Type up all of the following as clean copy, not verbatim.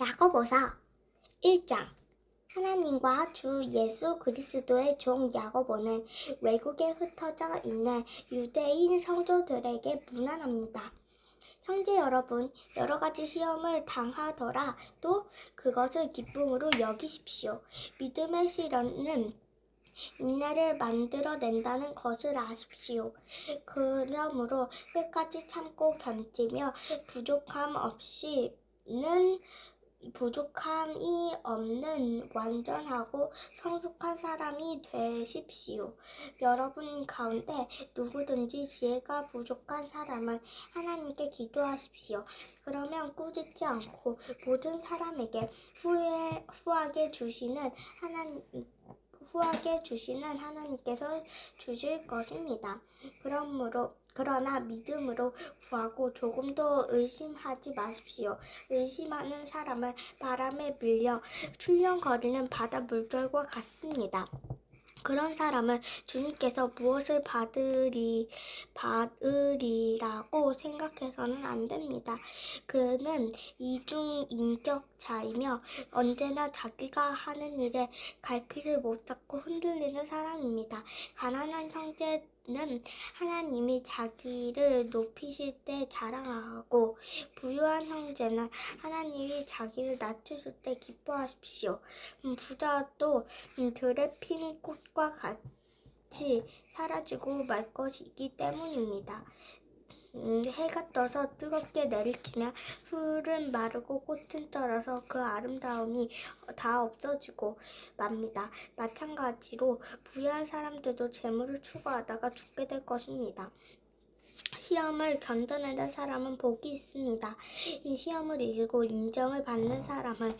야고보서 1장. 하나님과 주 예수 그리스도의 종 야고보는 외국에 흩어져 있는 유대인 성도들에게 문안합니다. 형제 여러분, 여러 가지 시험을 당하더라도 그것을 기쁨으로 여기십시오. 믿음의 시련은 인내를 만들어낸다는 것을 아십시오. 그러므로 끝까지 참고 견디며 부족함이 없는 완전하고 성숙한 사람이 되십시오. 여러분 가운데 누구든지 지혜가 부족한 사람은 하나님께 기도하십시오. 그러면 꾸짖지 않고 모든 사람에게 후하게 주시는 하나님께서 주실 것입니다. 그러나 믿음으로 구하고 조금도 의심하지 마십시오. 의심하는 사람은 바람에 밀려 출렁거리는 바다 물결과 같습니다. 그런 사람은 주님께서 무엇을 받으리라고 생각해서는 안 됩니다. 그는 이중인격자이며 언제나 자기가 하는 일에 갈피를 못 잡고 흔들리는 사람입니다. 가난한 형제는 하나님이 자기를 높이실 때 자랑하고 부유한 형제는 하나님이 자기를 낮추실 때 기뻐하십시오. 부자도 들에 핀 꽃과 같이 사라지고 말 것이기 때문입니다. 해가 떠서 뜨겁게 내리치면 풀은 마르고 꽃은 떨어서 그 아름다움이 다 없어지고 맙니다. 마찬가지로 부유한 사람들도 재물을 추구하다가 죽게 될 것입니다. 시험을 견뎌내는 사람은 복이 있습니다. 이 시험을 이기고 인정을 받는 사람은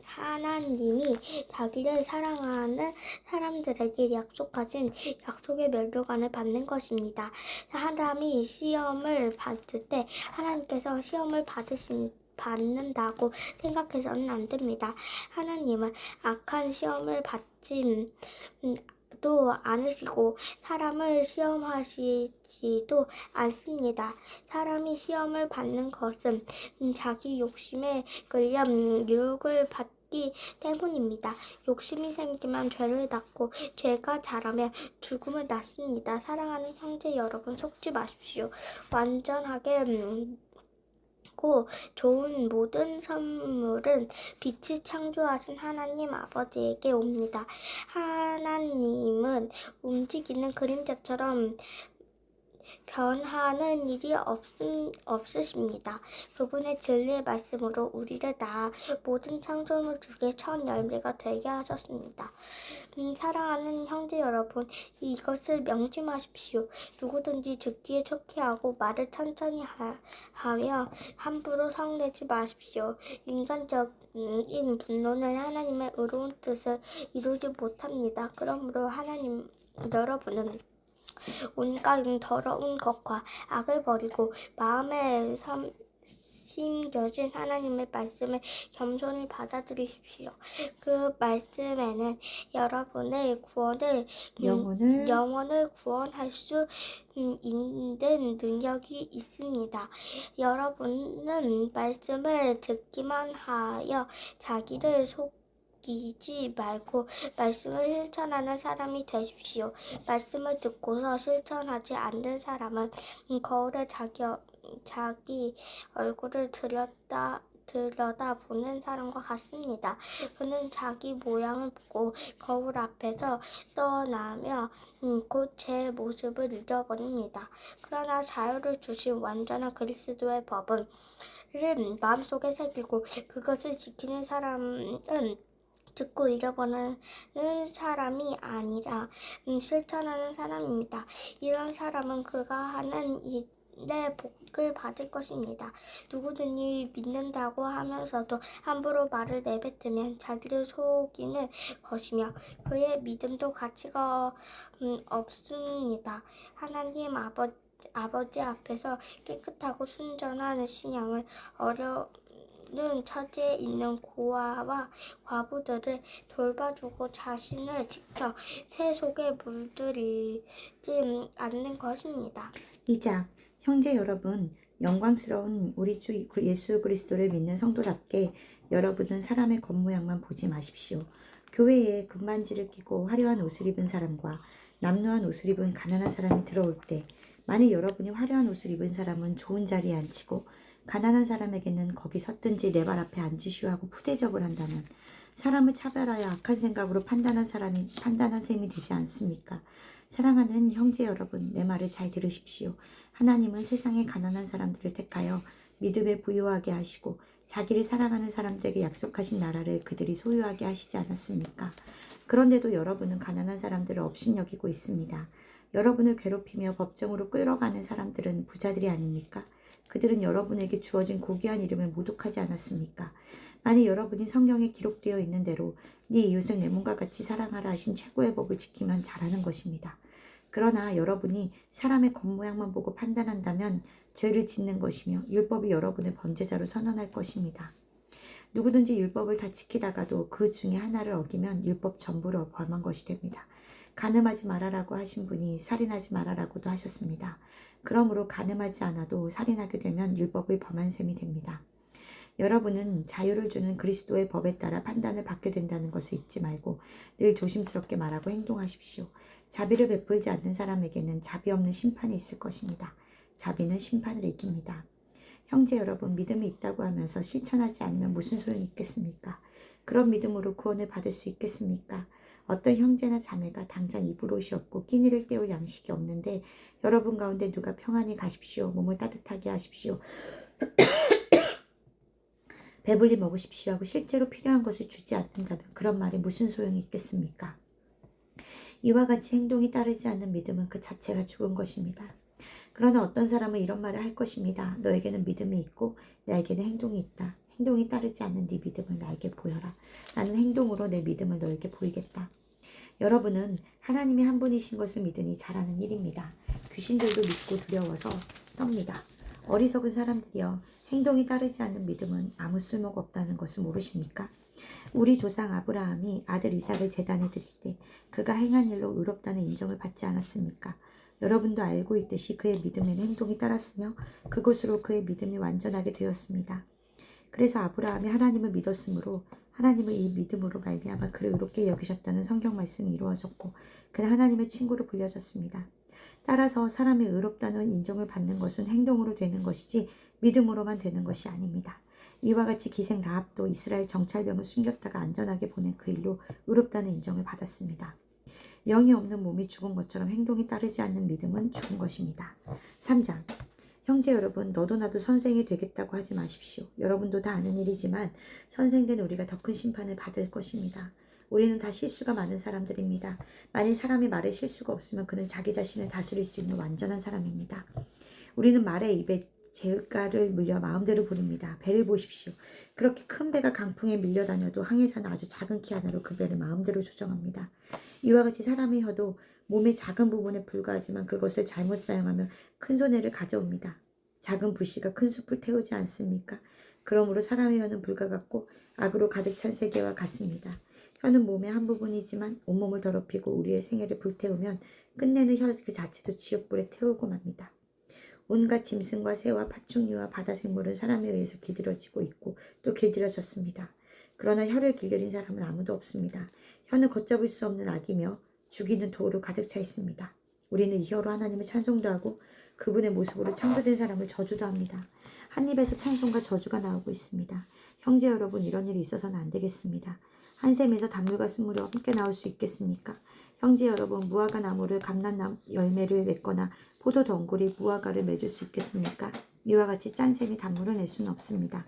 하나님이 자기를 사랑하는 사람들에게 약속하신 약속의 면류관을 받는 것입니다. 사람이 시험을 받을 때 하나님께서 시험을 받는다고 생각해서는 안 됩니다. 하나님은 악한 시험을 받지 도 않으시고 사람을 시험하시지도 않습니다. 사람이 시험을 받는 것은 자기 욕심에 끌려 유혹을 받기 때문입니다. 욕심이 생기면 죄를 낳고 죄가 자라면 죽음을 낳습니다. 사랑하는 형제 여러분, 속지 마십시오. 완전하게 좋은 모든 선물은 빛이 창조하신 하나님 아버지에게 옵니다. 하나님은 움직이는 그림자처럼 변하는 일이 없으십니다. 그분의 진리의 말씀으로 우리를 낳아 모든 창조물 중에 첫 열매가 되게 하셨습니다. 사랑하는 형제 여러분, 이것을 명심하십시오. 누구든지 듣기에 촉회하고 말을 천천히 하며 함부로 성내지 마십시오. 인간적인 분노는 하나님의 의로운 뜻을 이루지 못합니다. 그러므로 여러분은 온갖 더러운 것과 악을 버리고 마음에 심겨진 하나님의 말씀을 겸손히 받아들이십시오. 그 말씀에는 여러분의 영혼을 구원할 수 있는 능력이 있습니다. 여러분은 말씀을 듣기만 하여 자기를 속이지 말고 말씀을 실천하는 사람이 되십시오. 말씀을 듣고서 실천하지 않는 사람은 거울에 자기 얼굴을 들여다보는 사람과 같습니다. 그는 자기 모양을 보고 거울 앞에서 떠나며 곧 제 모습을 잊어버립니다. 그러나 자유를 주신 완전한 그리스도의 법은 마음속에 새기고 그것을 지키는 사람은 듣고 잊어버리는 사람이 아니라 실천하는 사람입니다. 이런 사람은 그가 하는 일에 복을 받을 것입니다. 누구든지 믿는다고 하면서도 함부로 말을 내뱉으면 자기를 속이는 것이며 그의 믿음도 가치가 없습니다. 하나님 아버지 앞에서 깨끗하고 순전한 신앙을 처지에 있는 고아와 과부들을 돌봐주고 자신을 지켜 새 속에 물들이지 않는 것입니다. 2장. 형제 여러분, 영광스러운 우리 주 예수 그리스도를 믿는 성도답게 여러분은 사람의 겉모양만 보지 마십시오. 교회에 금반지를 끼고 화려한 옷을 입은 사람과 남루한 옷을 입은 가난한 사람이 들어올 때 만일 여러분이 화려한 옷을 입은 사람은 좋은 자리에 앉히고 가난한 사람에게는 거기 섰든지 내 발 앞에 앉으시오 하고 푸대접을 한다면 사람을 차별하여 악한 생각으로 판단한 셈이 되지 않습니까? 사랑하는 형제 여러분, 내 말을 잘 들으십시오. 하나님은 세상의 가난한 사람들을 택하여 믿음에 부유하게 하시고 자기를 사랑하는 사람들에게 약속하신 나라를 그들이 소유하게 하시지 않았습니까? 그런데도 여러분은 가난한 사람들을 업신여기고 있습니다. 여러분을 괴롭히며 법정으로 끌어가는 사람들은 부자들이 아닙니까? 그들은 여러분에게 주어진 고귀한 이름을 모독하지 않았습니까? 만일 여러분이 성경에 기록되어 있는 대로 네 이웃을 내 몸과 같이 사랑하라 하신 최고의 법을 지키면 잘하는 것입니다. 그러나 여러분이 사람의 겉모양만 보고 판단한다면 죄를 짓는 것이며 율법이 여러분을 범죄자로 선언할 것입니다. 누구든지 율법을 다 지키다가도 그 중에 하나를 어기면 율법 전부를 범한 것이 됩니다. 간음하지 말아라고 하신 분이 살인하지 말아라고도 하셨습니다. 그러므로 간음하지 않아도 살인하게 되면 율법을 범한 셈이 됩니다. 여러분은 자유를 주는 그리스도의 법에 따라 판단을 받게 된다는 것을 잊지 말고 늘 조심스럽게 말하고 행동하십시오. 자비를 베풀지 않는 사람에게는 자비 없는 심판이 있을 것입니다. 자비는 심판을 이깁니다. 형제 여러분, 믿음이 있다고 하면서 실천하지 않으면 무슨 소용이 있겠습니까? 그런 믿음으로 구원을 받을 수 있겠습니까? 어떤 형제나 자매가 당장 입을 옷이 없고 끼니를 때울 양식이 없는데 여러분 가운데 누가 평안히 가십시오. 몸을 따뜻하게 하십시오. 배불리 먹으십시오 하고 실제로 필요한 것을 주지 않는다면 그런 말이 무슨 소용이 있겠습니까? 이와 같이 행동이 따르지 않는 믿음은 그 자체가 죽은 것입니다. 그러나 어떤 사람은 이런 말을 할 것입니다. 너에게는 믿음이 있고 나에게는 행동이 있다. 행동이 따르지 않는 네 믿음을 나에게 보여라. 나는 행동으로 내 믿음을 너에게 보이겠다. 여러분은 하나님이 한 분이신 것을 믿으니 잘하는 일입니다. 귀신들도 믿고 두려워서 떱니다. 어리석은 사람들이여, 행동이 따르지 않는 믿음은 아무 쓸모가 없다는 것을 모르십니까? 우리 조상 아브라함이 아들 이삭을 제단에 드릴 때 그가 행한 일로 의롭다는 인정을 받지 않았습니까? 여러분도 알고 있듯이 그의 믿음에는 행동이 따랐으며 그것으로 그의 믿음이 완전하게 되었습니다. 그래서 아브라함이 하나님을 믿었으므로 하나님은 이 믿음으로 말미암아 그를 의롭게 여기셨다는 성경 말씀이 이루어졌고 그는 하나님의 친구로 불려졌습니다. 따라서 사람이 의롭다는 인정을 받는 것은 행동으로 되는 것이지 믿음으로만 되는 것이 아닙니다. 이와 같이 기생 라합도 이스라엘 정찰병을 숨겼다가 안전하게 보낸 그 일로 의롭다는 인정을 받았습니다. 영이 없는 몸이 죽은 것처럼 행동이 따르지 않는 믿음은 죽은 것입니다. 3장. 형제 여러분, 너도 나도 선생이 되겠다고 하지 마십시오. 여러분도 다 아는 일이지만 선생된 우리가 더 큰 심판을 받을 것입니다. 우리는 다 실수가 많은 사람들입니다. 만일 사람이 말에 실수가 없으면 그는 자기 자신을 다스릴 수 있는 완전한 사람입니다. 우리는 말의 입에 재가를 물려 마음대로 부립니다. 배를 보십시오. 그렇게 큰 배가 강풍에 밀려다녀도 항해사는 아주 작은 키 하나로 그 배를 마음대로 조정합니다. 이와 같이 사람의 혀도 몸의 작은 부분에 불과하지만 그것을 잘못 사용하면 큰 손해를 가져옵니다. 작은 불씨가 큰 숲을 태우지 않습니까? 그러므로 사람의 혀는 불과 같고 악으로 가득 찬 세계와 같습니다. 혀는 몸의 한 부분이지만 온몸을 더럽히고 우리의 생애를 불태우면 끝내는 혀 그 자체도 지옥불에 태우고 맙니다. 온갖 짐승과 새와 파충류와 바다 생물은 사람에 의해서 길들여지고 있고 또 길들여졌습니다. 그러나 혀를 길들인 사람은 아무도 없습니다. 혀는 걷잡을 수 없는 악이며 죽이는 도로 가득 차 있습니다. 우리는 이 혀로 하나님을 찬송도 하고 그분의 모습으로 창조된 사람을 저주도 합니다. 한 입에서 찬송과 저주가 나오고 있습니다. 형제 여러분, 이런 일이 있어서는 안 되겠습니다. 한 샘에서 단물과 쓴물이 함께 나올 수 있겠습니까? 형제 여러분, 무화과 나무를 감람나무 열매를 맺거나 포도 덩굴이 무화과를 맺을 수 있겠습니까? 이와 같이 짠 셈이 단물을 낼 수는 없습니다.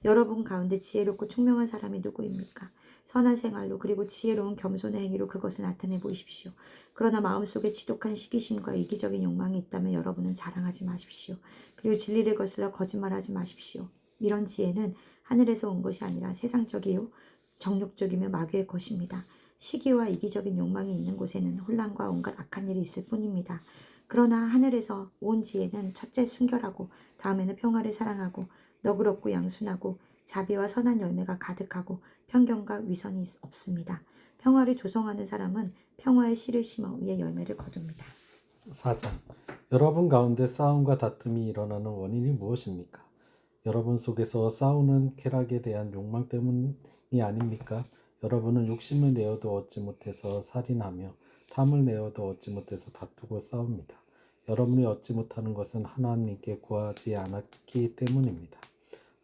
여러분 가운데 지혜롭고 총명한 사람이 누구입니까? 선한 생활로 그리고 지혜로운 겸손의 행위로 그것을 나타내 보십시오. 그러나 마음속에 지독한 시기심과 이기적인 욕망이 있다면 여러분은 자랑하지 마십시오. 그리고 진리를 거슬러 거짓말하지 마십시오. 이런 지혜는 하늘에서 온 것이 아니라 세상적이요 정욕적이며 마귀의 것입니다. 시기와 이기적인 욕망이 있는 곳에는 혼란과 온갖 악한 일이 있을 뿐입니다. 그러나 하늘에서 온 지혜는 첫째 순결하고 다음에는 평화를 사랑하고 너그럽고 양순하고 자비와 선한 열매가 가득하고 편견과 위선이 없습니다. 평화를 조성하는 사람은 평화의 씨를 심어 위에 열매를 거둡니다. 4장. 여러분 가운데 싸움과 다툼이 일어나는 원인이 무엇입니까? 여러분 속에서 싸우는 쾌락에 대한 욕망 때문이 아닙니까? 여러분은 욕심을 내어도 얻지 못해서 살인하며 탐을 내어도 얻지 못해서 다투고 싸웁니다. 여러분이 얻지 못하는 것은 하나님께 구하지 않았기 때문입니다.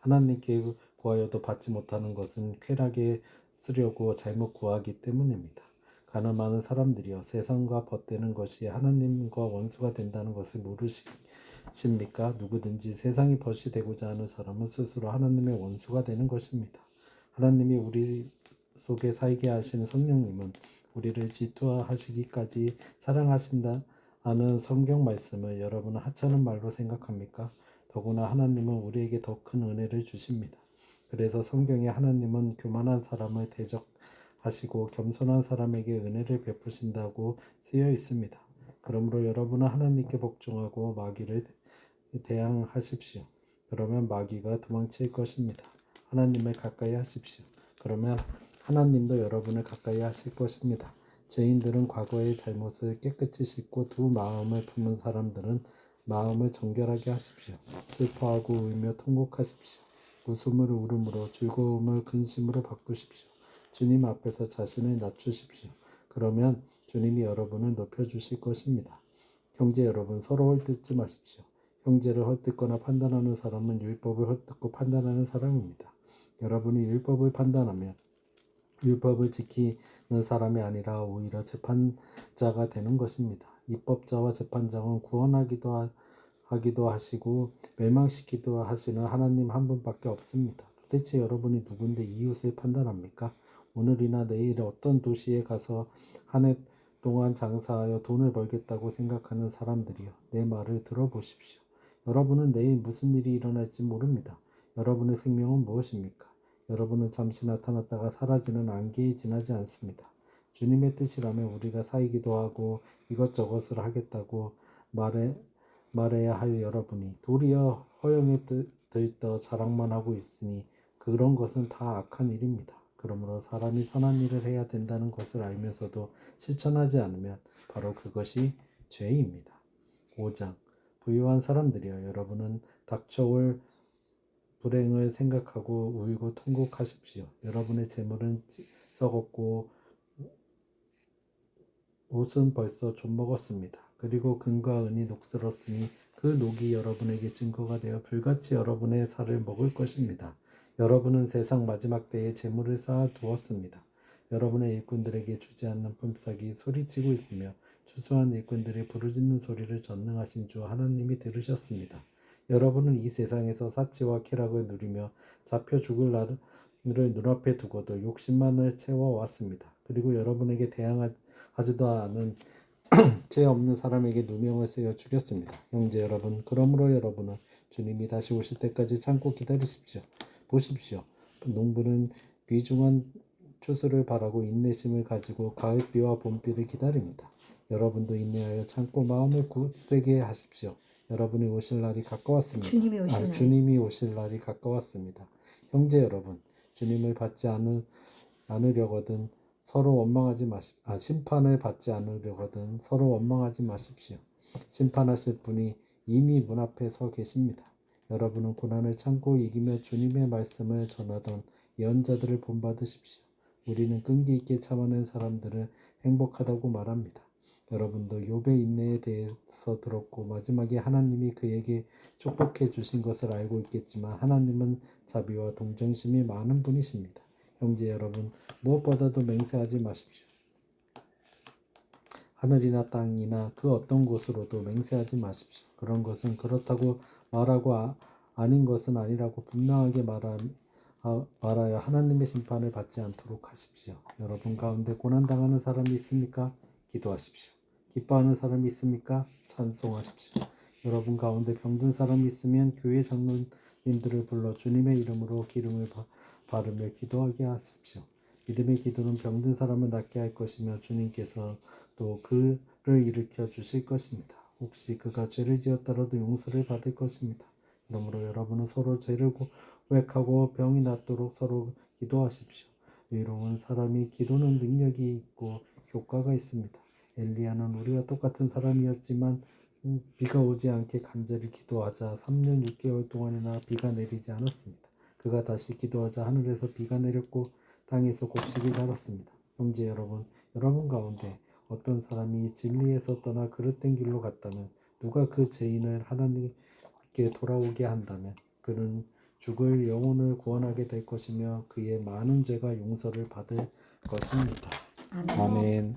하나님께 구하여도 받지 못하는 것은 쾌락에 쓰려고 잘못 구하기 때문입니다. 가늠하는 사람들이여, 세상과 벗되는 것이 하나님과 원수가 된다는 것을 모르십니까? 누구든지 세상이 벗이 되고자 하는 사람은 스스로 하나님의 원수가 되는 것입니다. 하나님이 우리 속에 살게 하신 성령님은 우리를 질투하시기까지 사랑하신다는 성경 말씀을 여러분은 하찮은 말로 생각합니까? 더구나 하나님은 우리에게 더 큰 은혜를 주십니다. 그래서 성경에 하나님은 교만한 사람을 대적하시고 겸손한 사람에게 은혜를 베푸신다고 쓰여 있습니다. 그러므로 여러분은 하나님께 복종하고 마귀를 대항하십시오. 그러면 마귀가 도망칠 것입니다. 하나님을 가까이 하십시오. 그러면 하나님도 여러분을 가까이 하실 것입니다. 죄인들은 과거의 잘못을 깨끗이 씻고 두 마음을 품은 사람들은 마음을 정결하게 하십시오. 슬퍼하고 울며 통곡하십시오. 웃음을 울음으로 즐거움을 근심으로 바꾸십시오. 주님 앞에서 자신을 낮추십시오. 그러면 주님이 여러분을 높여주실 것입니다. 형제 여러분, 서로 헐뜯지 마십시오. 형제를 헐뜯거나 판단하는 사람은 율법을 헐뜯고 판단하는 사람입니다. 여러분이 율법을 판단하면 율법을 지키는 사람이 아니라 오히려 재판자가 되는 것입니다. 입법자와 재판장은 구원하기도 하시고 멸망시키기도 하시는 하나님 한 분밖에 없습니다. 도대체 여러분이 누군데 이웃을 판단합니까? 오늘이나 내일 어떤 도시에 가서 한 해 동안 장사하여 돈을 벌겠다고 생각하는 사람들이여, 내 말을 들어보십시오. 여러분은 내일 무슨 일이 일어날지 모릅니다. 여러분의 생명은 무엇입니까? 여러분은 잠시 나타났다가 사라지는 안개에 지나지 않습니다. 주님의 뜻이라면 우리가 살기도 하고 이것저것을 하겠다고 말해야 할 여러분이 도리어 허영에 들떠 자랑만 하고 있으니 그런 것은 다 악한 일입니다. 그러므로 사람이 선한 일을 해야 된다는 것을 알면서도 실천하지 않으면 바로 그것이 죄입니다. 5장. 부유한 사람들이여, 여러분은 닥쳐올 불행을 생각하고 울고 통곡하십시오. 여러분의 재물은 썩었고 옷은 벌써 좀 먹었습니다. 그리고 금과 은이 녹슬었으니 그 녹이 여러분에게 증거가 되어 불같이 여러분의 살을 먹을 것입니다. 여러분은 세상 마지막 때에 재물을 쌓아 두었습니다. 여러분의 일꾼들에게 주지 않는 품삯이 소리치고 있으며 추수한 일꾼들의 부르짖는 소리를 전능하신 주 하나님이 들으셨습니다. 여러분은 이 세상에서 사치와 쾌락을 누리며 잡혀 죽을 날을 눈앞에 두고도 욕심만을 채워왔습니다. 그리고 여러분에게 대항하지도 않은 죄 없는 사람에게 누명을 쓰여 죽였습니다. 형제 여러분, 그러므로 여러분은 주님이 다시 오실 때까지 참고 기다리십시오. 보십시오. 농부는 귀중한 추수를 바라고 인내심을 가지고 가을비와 봄비를 기다립니다. 여러분도 인내하여 참고 마음을 굳세게 하십시오. 여러분이 오실 날이 가까웠습니다. 주님이 오실 날이 가까웠습니다. 형제 여러분, 주님을 받지 않으려거든 서로 원망하지 마십시오. 심판을 받지 않으려거든 서로 원망하지 마십시오. 심판하실 분이 이미 문 앞에 서 계십니다. 여러분은 고난을 참고 이기며 주님의 말씀을 전하던 예언자들을 본받으십시오. 우리는 끈기 있게 참아낸 사람들을 행복하다고 말합니다. 여러분도 욥의 인내에 대해서 들었고 마지막에 하나님이 그에게 축복해 주신 것을 알고 있겠지만 하나님은 자비와 동정심이 많은 분이십니다. 형제 여러분, 무엇보다도 맹세하지 마십시오. 하늘이나 땅이나 그 어떤 곳으로도 맹세하지 마십시오. 그런 것은 그렇다고 말하고 아닌 것은 아니라고 분명하게 말하여 하나님의 심판을 받지 않도록 하십시오. 여러분 가운데 고난당하는 사람이 있습니까? 기도하십시오. 기뻐하는 사람이 있습니까? 찬송하십시오. 여러분 가운데 병든 사람이 있으면 교회 장로님들을 불러 주님의 이름으로 기름을 바르며 기도하게 하십시오. 믿음의 기도는 병든 사람을 낫게 할 것이며 주님께서 또 그를 일으켜 주실 것입니다. 혹시 그가 죄를 지었더라도 용서를 받을 것입니다. 그러므로 여러분은 서로 죄를 고백하고 병이 낫도록 서로 기도하십시오. 의로운 사람이 기도는 능력이 있고 효과가 있습니다. 엘리야는 우리와 똑같은 사람이었지만 비가 오지 않게 간절히 기도하자 3년 6개월 동안이나 비가 내리지 않았습니다. 그가 다시 기도하자 하늘에서 비가 내렸고 땅에서 곡식이 자랐습니다. 형제 여러분, 여러분 가운데 어떤 사람이 진리에서 떠나 그릇된 길로 갔다면 누가 그 죄인을 하나님께 돌아오게 한다면 그는 죽을 영혼을 구원하게 될 것이며 그의 많은 죄가 용서를 받을 것입니다. 아멘. 아멘.